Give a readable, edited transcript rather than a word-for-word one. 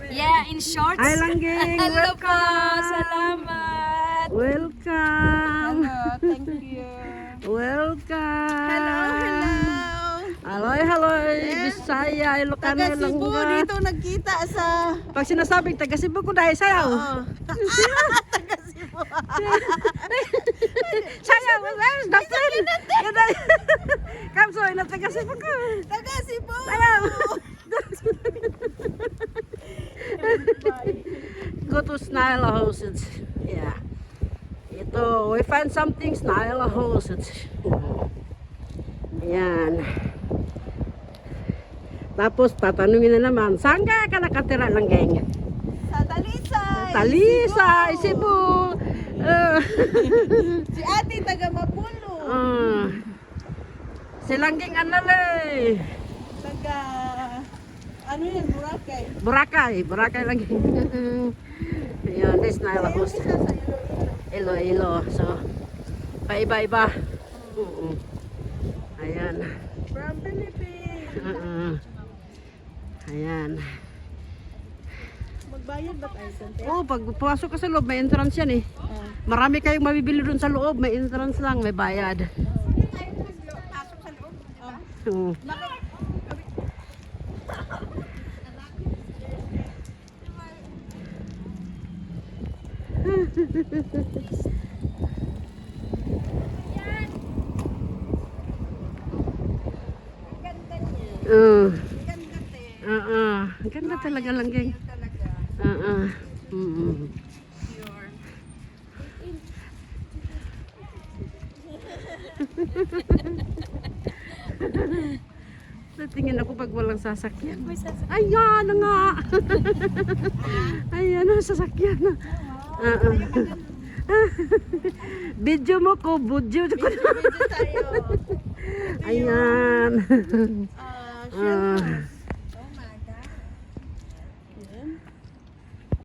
Yeah, in shorts. Hi Langgeng, Hello po, welcome. salamat. Welcome. Thank you. Welcome. Hello. Hello. Bisaya, Ilocano, Taga Cebu Ilongga. dito nagkita sa... Pag sinasabing taga Cebu ko dahil sayaw. Oo. Taga Cebu. Sayaw, where's the friend? Kamso, ina taga Cebu ko. Taga Cebu. Sayaw. Go to Snail Houses. Yeah. Ito, we find something Snail Houses. Yan. Tapos tatanungin na naman, saan ka nakatira lang geng? Sa Talisay. Talisay, Cebu. Si ate taga Mapulo. Silangging anale. Taga... Ano yan, Boracay? Boracay lang. Ayan, this na Ayun, house. isa sa Iloilo. So, paiba-iba. Ayan. From Philippines. Ayan. Magbayad ba tayo, Sante? Oh, pag pumasok ka sa loob, may entrance yan eh. Marami kayong mabibili dun sa loob, may entrance lang, may bayad. Pasok sa loob. Oo. Ganda niya. Ganda, te. Ang ganda talaga lang, geng. Talaga. Pure. Tingin ako pag walang sasakyan. Ayan na nga. Ayan na, sasakyan na. Video mo ko, budyo ko. Medyo tayo. Ayan. Shelters.